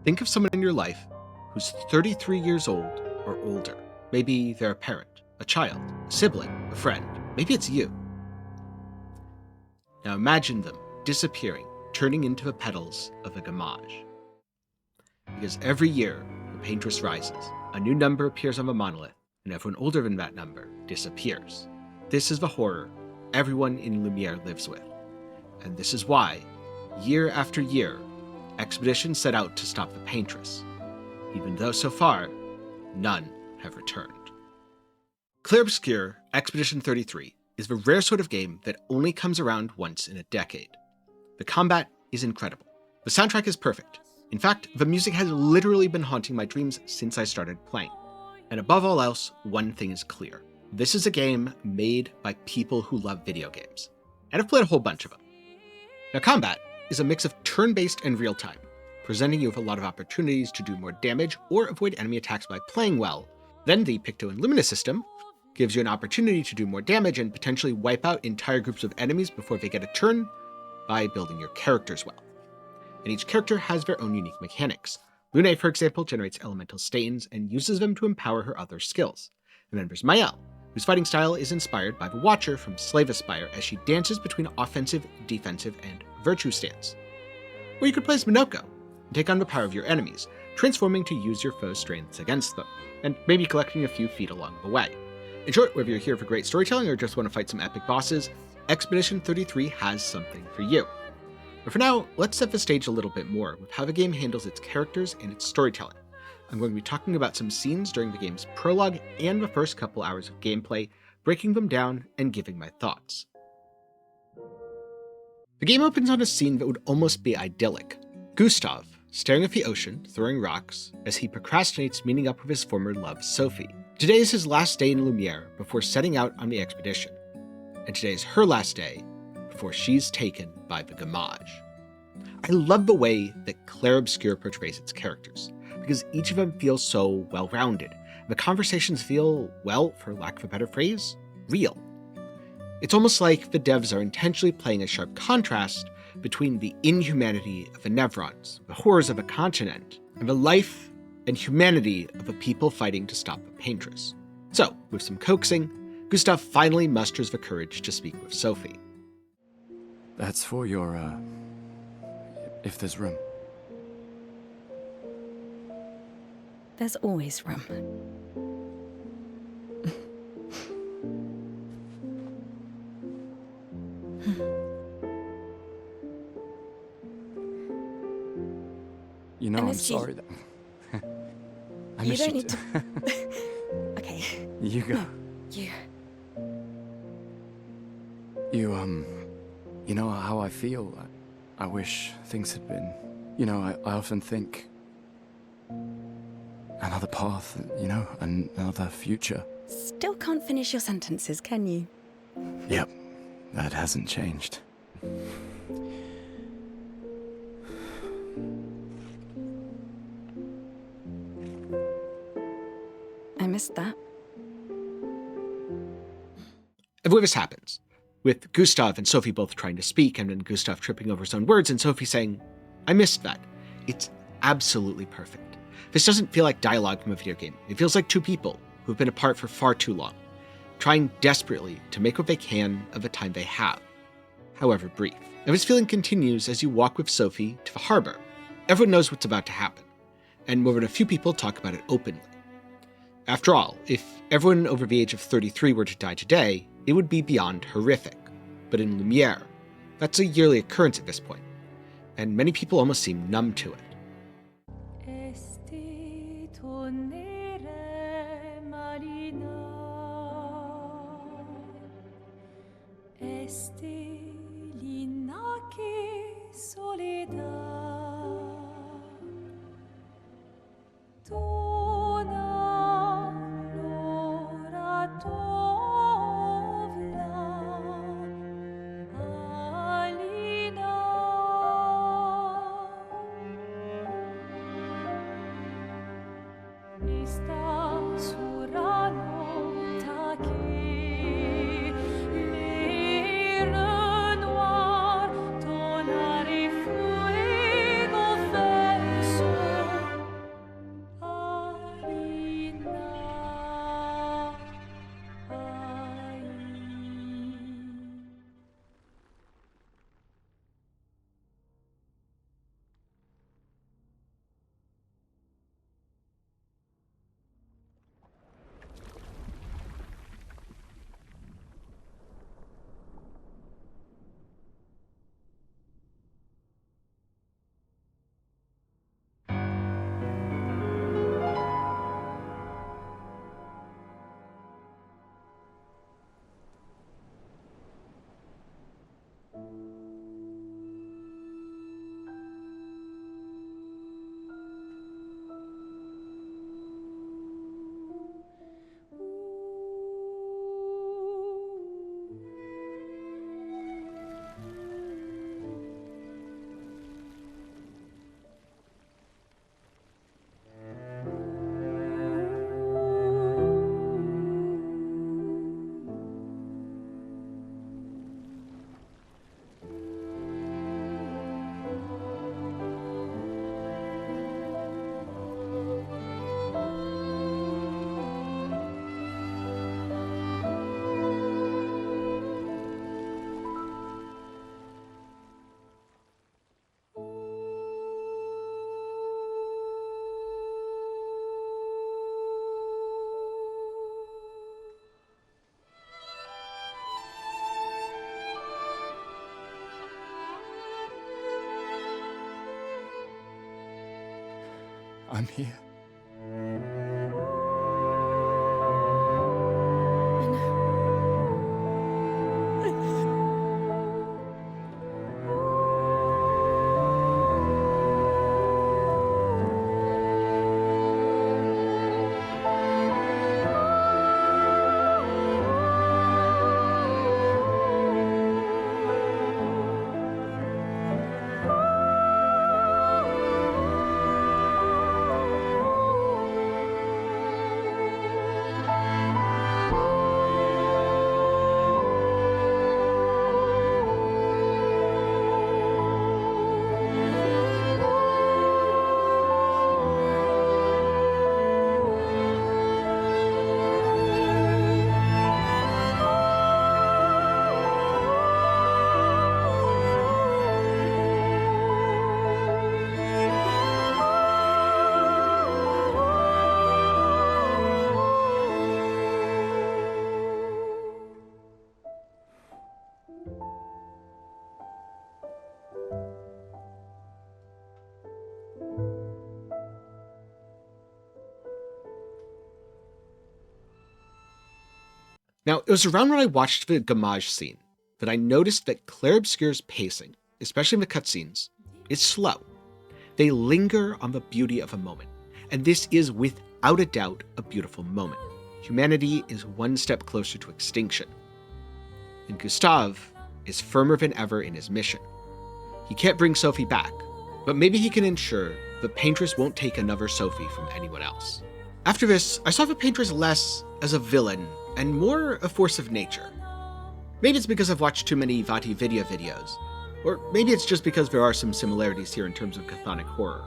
Think of someone in your life who's 33 years old or older. Maybe they're a parent, a child, a sibling, a friend. Maybe it's you. Now imagine them disappearing, turning into the petals of a gamage. Because every year, the paintress rises, a new number appears on the monolith, and everyone older than that number disappears. This is the horror everyone in Lumiere lives with. And this is why, year after year, expeditions set out to stop the paintress, even though so far, none have returned. Clair Obscur Expedition 33 is the rare sort of game that only comes around once in a decade. The combat is incredible. The soundtrack is perfect. In fact, the music has literally been haunting my dreams since I started playing. And above all else, one thing is clear. This is a game made by people who love video games. And I've played a whole bunch of them. Now, combat is a mix of turn-based and real-time, presenting you with a lot of opportunities to do more damage or avoid enemy attacks by playing well. Then the Picto and Lumina system gives you an opportunity to do more damage and potentially wipe out entire groups of enemies before they get a turn by building your characters well. And each character has their own unique mechanics. Lune, for example, generates elemental stains and uses them to empower her other skills. And then there's Mael, whose fighting style is inspired by the Watcher from Slave Aspire as she dances between offensive, defensive, and virtue stance. Or you could play as Minoko and take on the power of your enemies, transforming to use your foe's strengths against them, and maybe collecting a few feet along the way. In short, whether you're here for great storytelling or just want to fight some epic bosses, Expedition 33 has something for you. But for now, let's set the stage a little bit more with how the game handles its characters and its storytelling. I'm going to be talking about some scenes during the game's prologue and the first couple hours of gameplay, breaking them down and giving my thoughts. The game opens on a scene that would almost be idyllic. Gustav, staring at the ocean, throwing rocks, as he procrastinates meeting up with his former love, Sophie. Today is his last day in Lumiere before setting out on the expedition. And today is her last day before she's taken by the gamage. I love the way that Clair Obscur portrays its characters, because each of them feels so well-rounded. The conversations feel, well, for lack of a better phrase, real. It's almost like the devs are intentionally playing a sharp contrast between the inhumanity of the Nevrons, the horrors of a continent, and the life and humanity of the people fighting to stop the paintress. So, with some coaxing, Gustav finally musters the courage to speak with Sophie. That's for your, if there's room. There's always room. You know, I'm sorry that... I You miss don't you need to... Okay. You go. You... You know how I feel. I wish things had been... You know, I often think... Another path, you know, another future. Still can't finish your sentences, can you? Yep, that hasn't changed. I missed that. And where this happens, with Gustav and Sophie both trying to speak, and then Gustav tripping over his own words, and Sophie saying, I missed that. It's absolutely perfect. This doesn't feel like dialogue from a video game. It feels like two people who've been apart for far too long, trying desperately to make what they can of the time they have, however brief. And this feeling continues as you walk with Sophie to the harbor. Everyone knows what's about to happen, and more than a few people talk about it openly. After all, if everyone over the age of 33 were to die today, it would be beyond horrific. But in Lumiere, that's a yearly occurrence at this point, and many people almost seem numb to it. I'm here. I know. Now, it was around when I watched the Gamage scene that I noticed that Clair Obscur's pacing, especially in the cutscenes, is slow. They linger on the beauty of a moment, and this is without a doubt a beautiful moment. Humanity is one step closer to extinction, and Gustav is firmer than ever in his mission. He can't bring Sophie back, but maybe he can ensure the Paintress won't take another Sophie from anyone else. After this, I saw the Paintress less as a villain and more a force of nature. Maybe it's because I've watched too many Vati Vidya videos, or maybe it's just because there are some similarities here in terms of chthonic horror,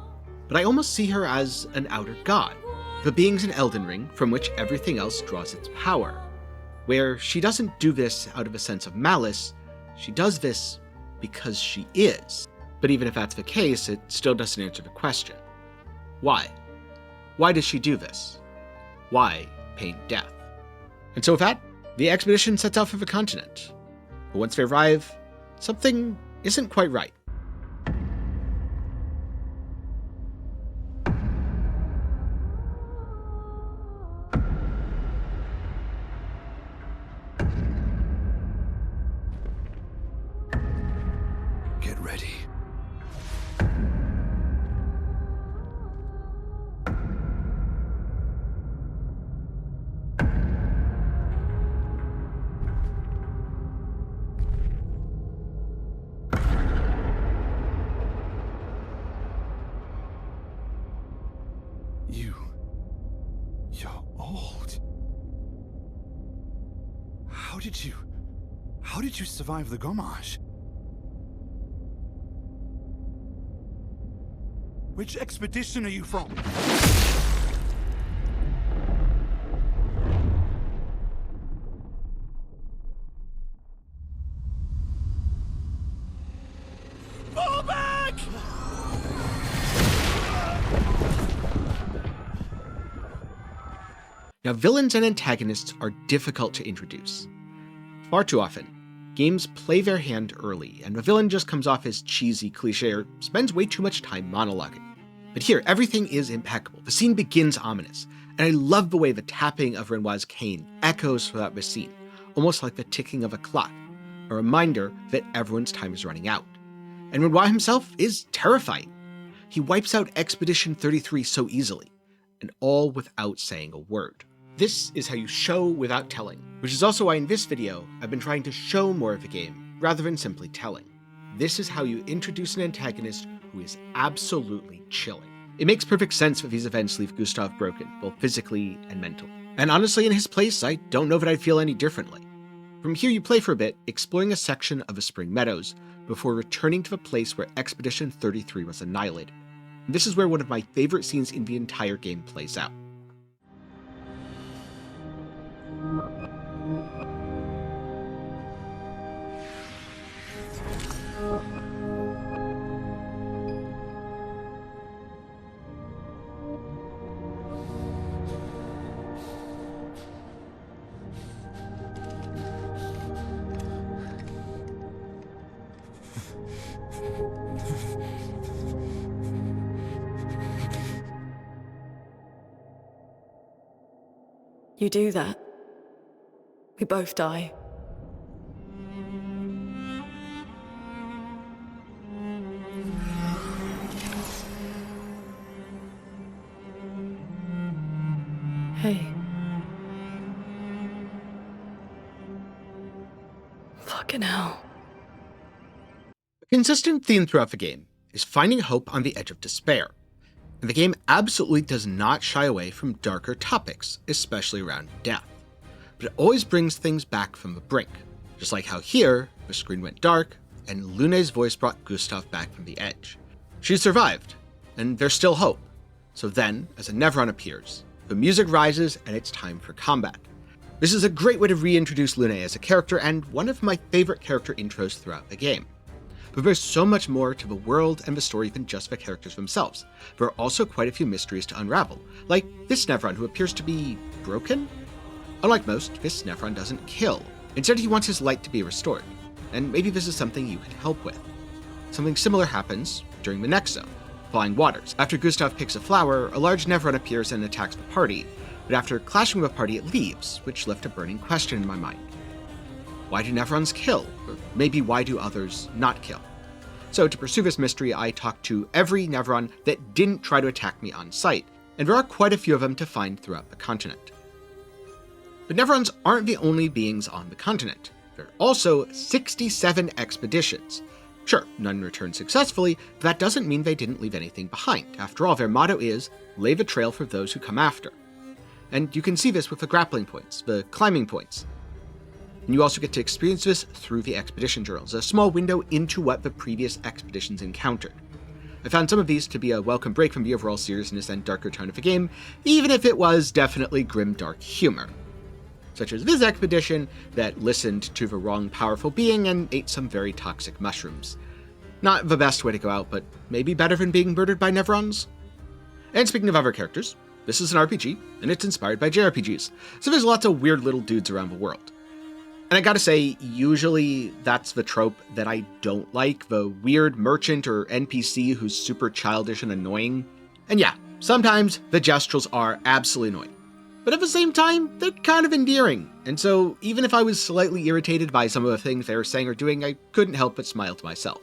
but I almost see her as an outer god, the beings in Elden Ring from which everything else draws its power, where she doesn't do this out of a sense of malice, she does this because she is. But even if that's the case, it still doesn't answer the question. Why? Why does she do this? Why paint death? And so with that, the expedition sets out for the continent. But once they arrive, something isn't quite right. Get ready. You're old. How did you survive the Gamage? Which expedition are you from? Fall back! Now, villains and antagonists are difficult to introduce. Far too often, games play their hand early, and the villain just comes off as cheesy, cliché, or spends way too much time monologuing. But here, everything is impeccable. The scene begins ominous, and I love the way the tapping of Renoir's cane echoes throughout the scene, almost like the ticking of a clock, a reminder that everyone's time is running out. And Renoir himself is terrifying. He wipes out Expedition 33 so easily, and all without saying a word. This is how you show without telling, which is also why in this video, I've been trying to show more of the game, rather than simply telling. This is how you introduce an antagonist who is absolutely chilling. It makes perfect sense that these events leave Gustav broken, both physically and mentally. And honestly, in his place, I don't know that I'd feel any differently. From here, you play for a bit, exploring a section of the Spring Meadows, before returning to the place where Expedition 33 was annihilated. And this is where one of my favorite scenes in the entire game plays out. You do that, we both die. Hey. Fucking hell. A consistent theme throughout the game is finding hope on the edge of despair, and the game absolutely does not shy away from darker topics, especially around death. But it always brings things back from the brink, just like how here, the screen went dark, and Lune's voice brought Gustav back from the edge. She survived, and there's still hope. So then, as a Nevron appears, the music rises and it's time for combat. This is a great way to reintroduce Lune as a character and one of my favorite character intros throughout the game. But there's so much more to the world and the story than just the characters themselves. There are also quite a few mysteries to unravel, like this Nevron who appears to be broken? Unlike most, this Nevron doesn't kill. Instead, he wants his light to be restored, and maybe this is something you can help with. Something similar happens during the next zone, Flying Waters. After Gustav picks a flower, a large Nevron appears and attacks the party, but after clashing with the party it leaves, which left a burning question in my mind. Why do Nevrons kill? Or maybe why do others not kill? So to pursue this mystery, I talked to every Nevron that didn't try to attack me on sight, and there are quite a few of them to find throughout the continent. But Nevrons aren't the only beings on the continent. There are also 67 expeditions. Sure, none returned successfully, but that doesn't mean they didn't leave anything behind. After all, their motto is, "Lay the trail for those who come after." And you can see this with the grappling points, the climbing points. And you also get to experience this through the expedition journals, a small window into what the previous expeditions encountered. I found some of these to be a welcome break from the overall seriousness and darker tone of the game, even if it was definitely grim dark humor. Such as this expedition that listened to the wrong powerful being and ate some very toxic mushrooms. Not the best way to go out, but maybe better than being murdered by Nevrons? And speaking of other characters, this is an RPG, and it's inspired by JRPGs, so there's lots of weird little dudes around the world. And I gotta say, usually that's the trope that I don't like, the weird merchant or NPC who's super childish and annoying. And yeah, sometimes the gestrels are absolutely annoying. But at the same time, they're kind of endearing, and so even if I was slightly irritated by some of the things they were saying or doing, I couldn't help but smile to myself.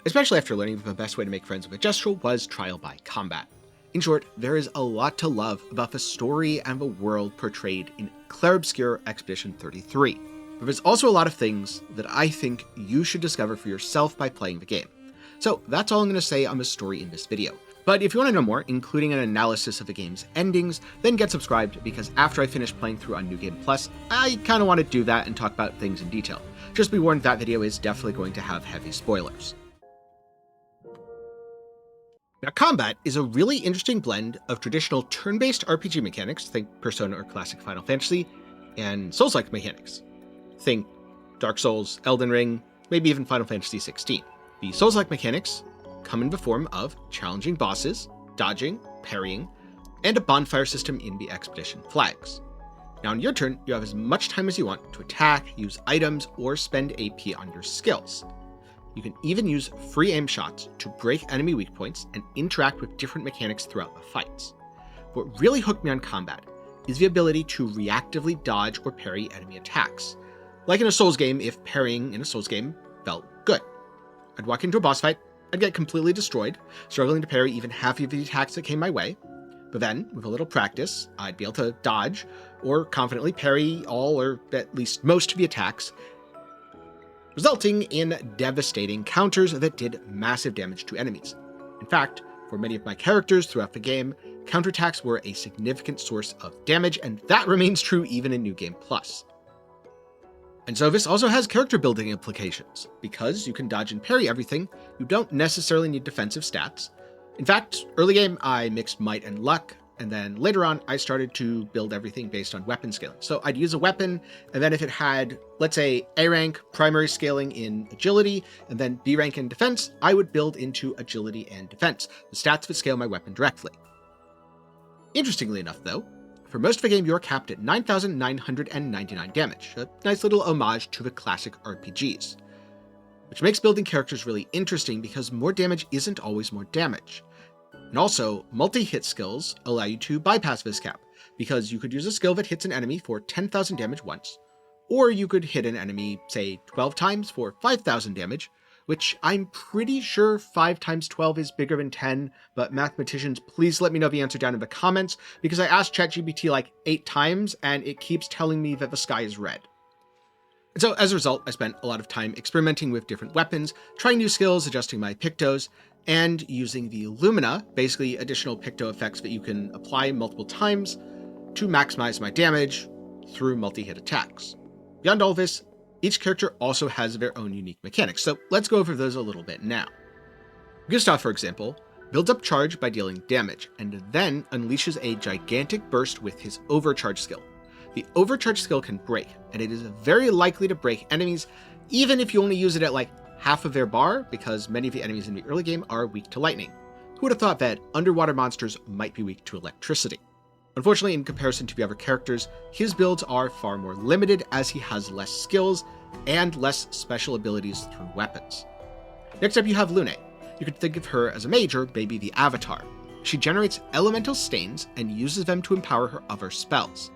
Especially after learning that the best way to make friends with a gestrel was trial by combat. In short, there is a lot to love about the story and the world portrayed in Clair Obscur Expedition 33. But there's also a lot of things that I think you should discover for yourself by playing the game. So that's all I'm going to say on the story in this video. But if you want to know more, including an analysis of the game's endings, then get subscribed, because after I finish playing through on New Game Plus, I kind of want to do that and talk about things in detail. Just be warned, that video is definitely going to have heavy spoilers. Now, combat is a really interesting blend of traditional turn-based RPG mechanics, think Persona or classic Final Fantasy, and Souls-like mechanics. Think Dark Souls, Elden Ring, maybe even Final Fantasy XVI. The Souls-like mechanics come in the form of challenging bosses, dodging, parrying, and a bonfire system in the expedition flags. Now on your turn, you have as much time as you want to attack, use items, or spend AP on your skills. You can even use free aim shots to break enemy weak points and interact with different mechanics throughout the fights. What really hooked me on combat is the ability to reactively dodge or parry enemy attacks. Like in a Souls game, if parrying in a Souls game felt good. I'd walk into a boss fight, I'd get completely destroyed, struggling to parry even half of the attacks that came my way. But then, with a little practice, I'd be able to dodge, or confidently parry all or at least most of the attacks, resulting in devastating counters that did massive damage to enemies. In fact, for many of my characters throughout the game, counterattacks were a significant source of damage, and that remains true even in New Game Plus. And so this also has character building implications. Because you can dodge and parry everything, you don't necessarily need defensive stats. In fact, early game I mixed might and luck, and then later on I started to build everything based on weapon scaling. So I'd use a weapon, and then if it had, let's say, A rank primary scaling in agility, and then B rank in defense, I would build into agility and defense, the stats that scale my weapon directly. Interestingly enough though, for most of the game, you're capped at 9,999 damage, a nice little homage to the classic RPGs. Which makes building characters really interesting because more damage isn't always more damage. And also, multi-hit skills allow you to bypass this cap, because you could use a skill that hits an enemy for 10,000 damage once, or you could hit an enemy, say, 12 times for 5,000 damage, which I'm pretty sure 5 times 12 is bigger than 10, but mathematicians, please let me know the answer down in the comments, because I asked ChatGPT like 8 times, and it keeps telling me that the sky is red. And so as a result, I spent a lot of time experimenting with different weapons, trying new skills, adjusting my pictos, and using the Lumina, basically additional picto effects that you can apply multiple times to maximize my damage through multi-hit attacks. Beyond all this, each character also has their own unique mechanics, so let's go over those a little bit now. Gustav, for example, builds up charge by dealing damage, and then unleashes a gigantic burst with his overcharge skill. The overcharge skill can break, and it is very likely to break enemies, even if you only use it at like half of their bar, because many of the enemies in the early game are weak to lightning. Who would have thought that underwater monsters might be weak to electricity? Unfortunately, in comparison to the other characters, his builds are far more limited as he has less skills and less special abilities through weapons. Next up you have Lune. You could think of her as a mage, or maybe the Avatar. She generates elemental stains and uses them to empower her other spells.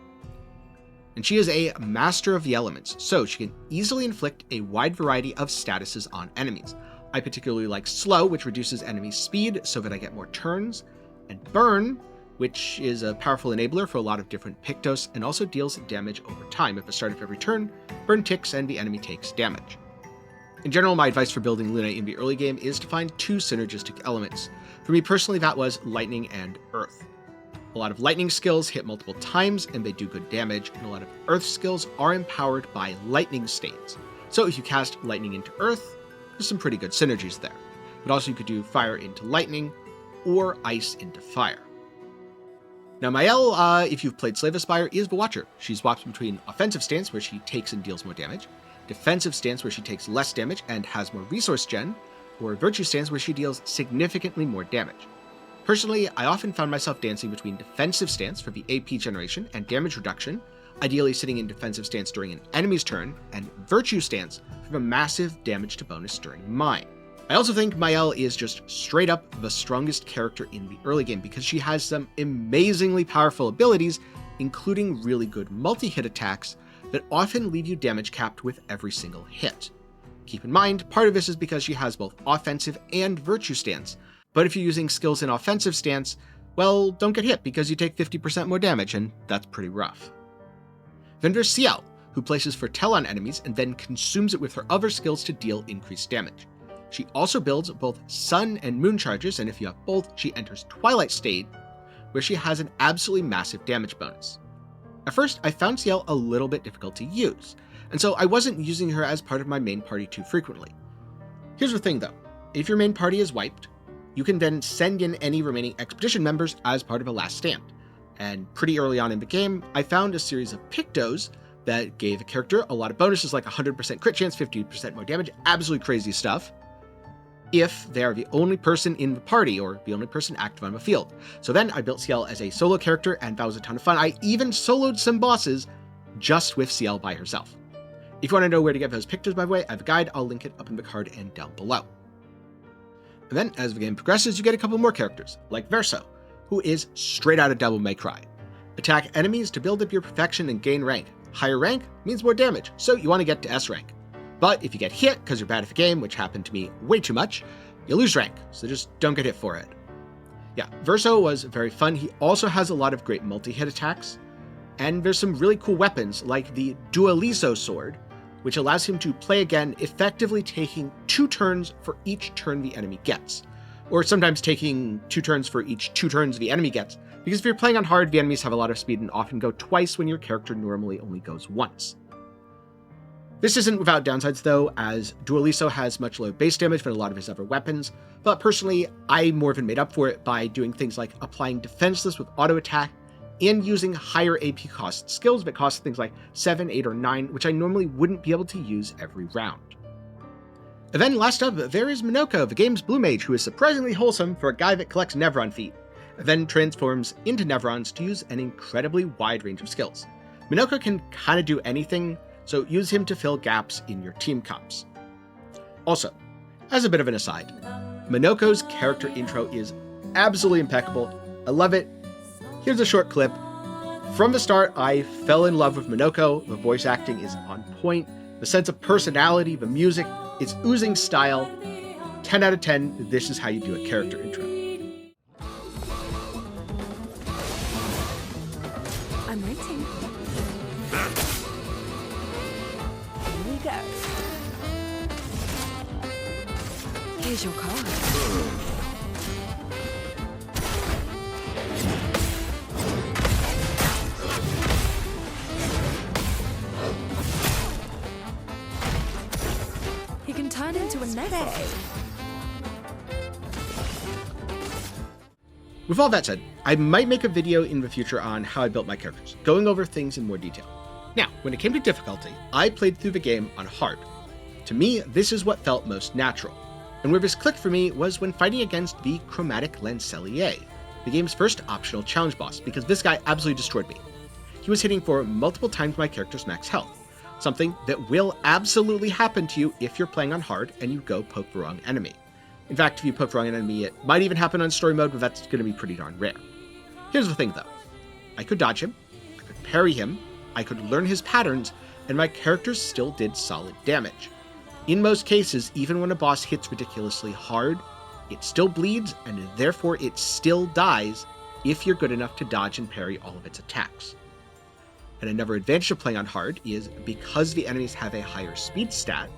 And she is a master of the elements, so she can easily inflict a wide variety of statuses on enemies. I particularly like Slow, which reduces enemy speed so that I get more turns, and Burn, which is a powerful enabler for a lot of different pictos and also deals damage over time. At the start of every turn, Burn ticks and the enemy takes damage. In general, my advice for building Lune in the early game is to find 2 synergistic elements. For me personally, that was Lightning and Earth. A lot of lightning skills hit multiple times and they do good damage, and a lot of earth skills are empowered by lightning stains. So if you cast lightning into earth, there's some pretty good synergies there. But also you could do fire into lightning or ice into fire. Now Mael, if you've played Slave Aspire, is the Watcher. She swaps between offensive stance, where she takes and deals more damage, defensive stance, where she takes less damage and has more resource gen, or virtue stance, where she deals significantly more damage. Personally, I often found myself dancing between defensive stance for the AP generation and damage reduction, ideally sitting in defensive stance during an enemy's turn, and virtue stance for the massive damage to bonus during mine. I also think Mael is just straight up the strongest character in the early game because she has some amazingly powerful abilities, including really good multi-hit attacks that often leave you damage capped with every single hit. Keep in mind, part of this is because she has both offensive and virtue stance, but if you're using skills in offensive stance, well, don't get hit because you take 50% more damage, and that's pretty rough. Then there's Ciel, who places Fertel on enemies and then consumes it with her other skills to deal increased damage. She also builds both Sun and Moon charges, and if you have both, she enters Twilight State, where she has an absolutely massive damage bonus. At first, I found Ciel a little bit difficult to use, and so I wasn't using her as part of my main party too frequently. Here's the thing though, if your main party is wiped, you can then send in any remaining expedition members as part of a last stand. And pretty early on in the game, I found a series of pictos that gave a character a lot of bonuses like 100% crit chance, 50% more damage, absolutely crazy stuff, if they are the only person in the party or the only person active on the field. So then I built Ciel as a solo character, and that was a ton of fun. I even soloed some bosses just with Ciel by herself. If you want to know where to get those pictos, by the way, I have a guide. I'll link it up in the card and down below. And then, as the game progresses, you get a couple more characters, like Verso, who is straight out of Devil May Cry. Attack enemies to build up your perfection and gain rank. Higher rank means more damage, so you want to get to S rank. But if you get hit because you're bad at the game, which happened to me way too much, you lose rank, so just don't get hit for it. Yeah, Verso was very fun. He also has a lot of great multi-hit attacks, and there's some really cool weapons, like the Dualizo sword, which allows him to play again, effectively taking 2 turns for each turn the enemy gets. Or sometimes taking 2 turns for each 2 turns the enemy gets, because if you're playing on hard, the enemies have a lot of speed and often go twice when your character normally only goes once. This isn't without downsides though, as Dualizo has much lower base damage than a lot of his other weapons, but personally, I more than made up for it by doing things like applying Defenseless with auto attack, and using higher AP cost skills that cost things like 7, 8, or 9, which I normally wouldn't be able to use every round. And then last up, there is Minoko, the game's blue mage, who is surprisingly wholesome for a guy that collects Nevron feet, and then transforms into Nevrons to use an incredibly wide range of skills. Minoko can kinda do anything, so use him to fill gaps in your team comps. Also, as a bit of an aside, Minoko's character intro is absolutely impeccable. I love it. Here's a short clip From the start, I fell in love with Minoko. The voice acting is on point. The sense of personality, the music, it's oozing style. 10 out of 10, this is how you do a character intro. I'm waiting. Here we go. Here's your card. You can turn into a nest. With all that said, I might make a video in the future on how I built my characters, going over things in more detail. Now, when it came to difficulty, I played through the game on hard. To me, this is what felt most natural, and where this clicked for me was when fighting against the Chromatic Lancelier, the game's first optional challenge boss, because this guy absolutely destroyed me. He was hitting for multiple times my character's max health, something that will absolutely happen to you if you're playing on hard and you go poke the wrong enemy. In fact, if you poke the wrong enemy, it might even happen on story mode, but that's going to be pretty darn rare. Here's the thing though. I could dodge him, I could parry him, I could learn his patterns, and my characters still did solid damage. In most cases, even when a boss hits ridiculously hard, it still bleeds, and therefore it still dies if you're good enough to dodge and parry all of its attacks. And another advantage of playing on hard is because the enemies have a higher speed stat,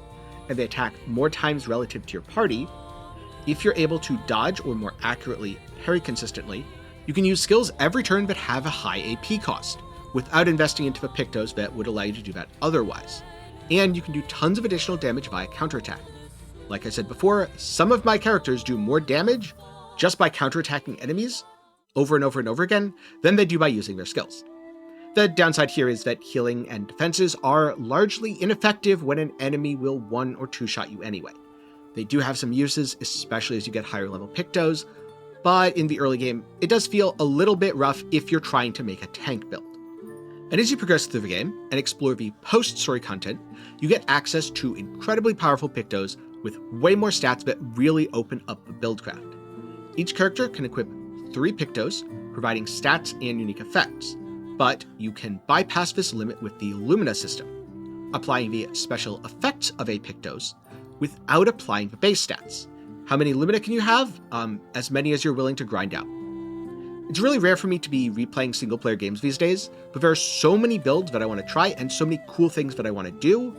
and they attack more times relative to your party, if you're able to dodge or more accurately parry consistently, you can use skills every turn that have a high AP cost, without investing into the Pictos that would allow you to do that otherwise. And you can do tons of additional damage via counterattack. Like I said before, some of my characters do more damage just by counterattacking enemies over and over and over again than they do by using their skills. The downside here is that healing and defenses are largely ineffective when an enemy will one or two shot you anyway. They do have some uses, especially as you get higher level Pictos, but in the early game, it does feel a little bit rough if you're trying to make a tank build. And as you progress through the game and explore the post-story content, you get access to incredibly powerful Pictos with way more stats that really open up the buildcraft. Each character can equip 3 Pictos, providing stats and unique effects, but you can bypass this limit with the Lumina system, applying the special effects of a Pictos without applying the base stats. How many Lumina can you have? As many as you're willing to grind out. It's really rare for me to be replaying single player games these days, but there are so many builds that I want to try and so many cool things that I want to do.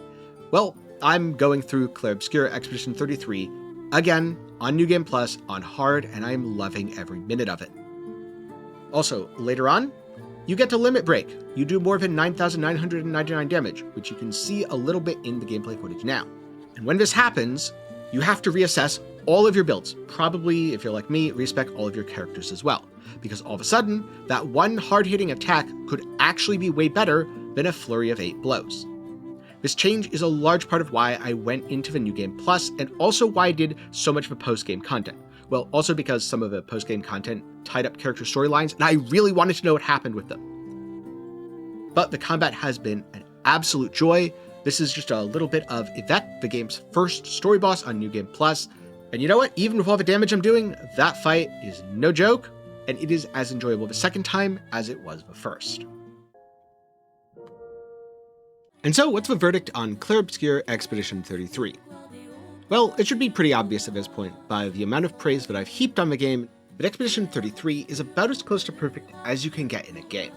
Well, I'm going through Clair Obscur Expedition 33 again on New Game Plus on hard, and I'm loving every minute of it. Also, later on, you get to limit break. You do more than 9,999 damage, which you can see a little bit in the gameplay footage now. And when this happens, you have to reassess all of your builds. Probably, if you're like me, respec all of your characters as well. Because all of a sudden, that one hard-hitting attack could actually be way better than a flurry of 8 blows. This change is a large part of why I went into the New Game Plus, and also why I did so much of the post-game content. Well, also because some of the post-game content tied up character storylines, and I really wanted to know what happened with them. But the combat has been an absolute joy. This is just a little bit of Yvette, the game's first story boss on New Game Plus. And you know what? Even with all the damage I'm doing, that fight is no joke, and it is as enjoyable the second time as it was the first. And so, what's the verdict on Clair Obscur Expedition 33? Well, it should be pretty obvious at this point, by the amount of praise that I've heaped on the game, that Expedition 33 is about as close to perfect as you can get in a game.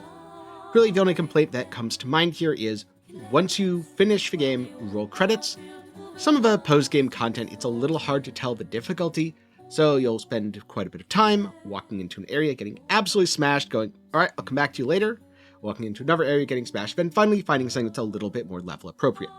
Really, the only complaint that comes to mind here is, once you finish the game, roll credits. Some of the post-game content, it's a little hard to tell the difficulty, so you'll spend quite a bit of time walking into an area, getting absolutely smashed, going, alright, I'll come back to you later, walking into another area, getting smashed, then finally finding something that's a little bit more level appropriate.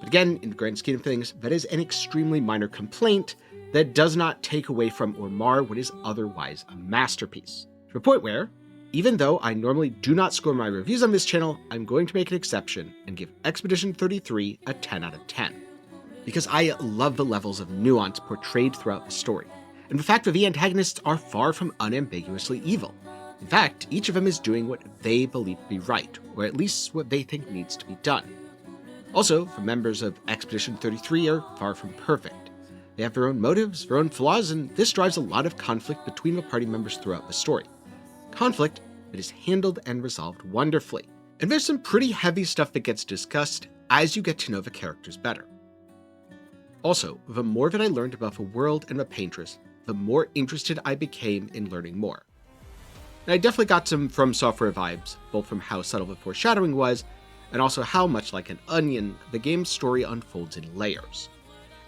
But again, in the grand scheme of things, that is an extremely minor complaint that does not take away from or mar what is otherwise a masterpiece. To a point where, even though I normally do not score my reviews on this channel, I'm going to make an exception and give Expedition 33 a 10 out of 10. Because I love the levels of nuance portrayed throughout the story, and the fact that the antagonists are far from unambiguously evil. In fact, each of them is doing what they believe to be right, or at least what they think needs to be done. Also, the members of Expedition 33 are far from perfect. They have their own motives, their own flaws, and this drives a lot of conflict between the party members throughout the story. Conflict but is handled and resolved wonderfully. And there's some pretty heavy stuff that gets discussed as you get to know the characters better. Also, the more that I learned about the world and the paintress, the more interested I became in learning more. And I definitely got some From Software vibes, both from how subtle the foreshadowing was, and also how much like an onion, the game's story unfolds in layers.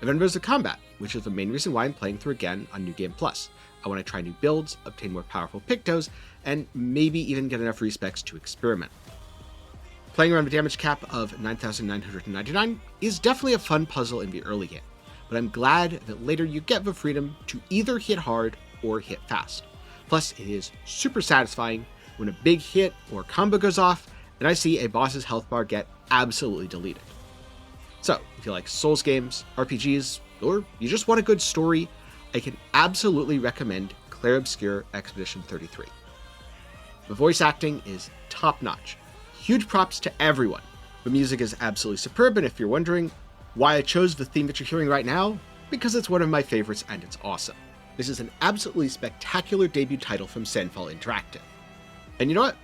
And then there's the combat, which is the main reason why I'm playing through again on New Game Plus. I want to try new builds, obtain more powerful Pictos, and maybe even get enough respecs to experiment. Playing around the damage cap of 9,999 is definitely a fun puzzle in the early game, but I'm glad that later you get the freedom to either hit hard or hit fast. Plus, it is super satisfying when a big hit or combo goes off and I see a boss's health bar get absolutely deleted. So, if you like Souls games, RPGs, or you just want a good story, I can absolutely recommend Clair Obscur Expedition 33. The voice acting is top-notch. Huge props to everyone. The music is absolutely superb, and if you're wondering why I chose the theme that you're hearing right now, because it's one of my favorites and it's awesome. This is an absolutely spectacular debut title from Sandfall Interactive. And you know what?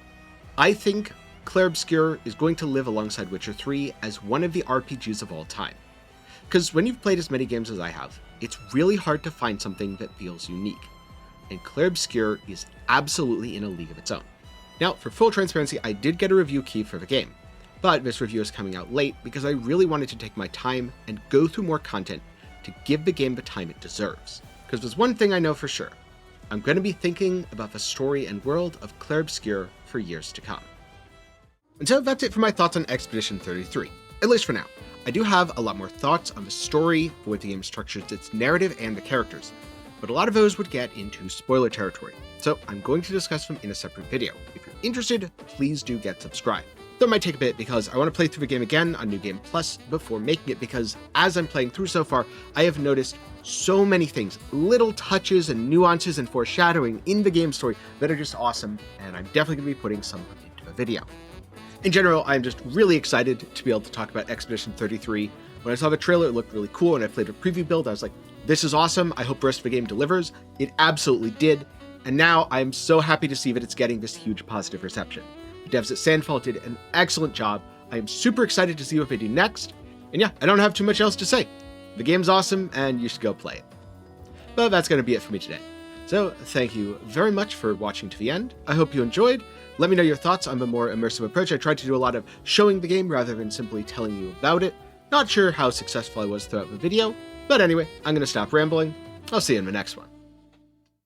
I think Clair Obscur is going to live alongside Witcher 3 as one of the RPGs of all time. Because when you've played as many games as I have, it's really hard to find something that feels unique. And Clair Obscur is absolutely in a league of its own. Now, for full transparency, I did get a review key for the game, but this review is coming out late because I really wanted to take my time and go through more content to give the game the time it deserves. Because there's one thing I know for sure, I'm going to be thinking about the story and world of Clair Obscur for years to come. And so that's it for my thoughts on Expedition 33, at least for now. I do have a lot more thoughts on the story, the way the game structures its narrative, and the characters, but a lot of those would get into spoiler territory, so I'm going to discuss them in a separate video. If you're interested, please do get subscribed. Though it might take a bit because I want to play through the game again on New Game Plus before making it, because as I'm playing through so far, I have noticed so many things, little touches and nuances and foreshadowing in the game story that are just awesome, and I'm definitely going to be putting some of them into a video. In general, I'm just really excited to be able to talk about Expedition 33. When I saw the trailer, it looked really cool, and I played a preview build, I was like, this is awesome, I hope the rest of the game delivers. It absolutely did, and now I'm so happy to see that it's getting this huge positive reception. The devs at Sandfall did an excellent job. I am super excited to see what they do next, and yeah, I don't have too much else to say. The game's awesome, and you should go play it. But that's going to be it for me today. So, thank you very much for watching to the end. I hope you enjoyed. Let me know your thoughts on the more immersive approach. I tried to do a lot of showing the game rather than simply telling you about it. Not sure how successful I was throughout the video, but anyway, I'm going to stop rambling. I'll see you in the next one.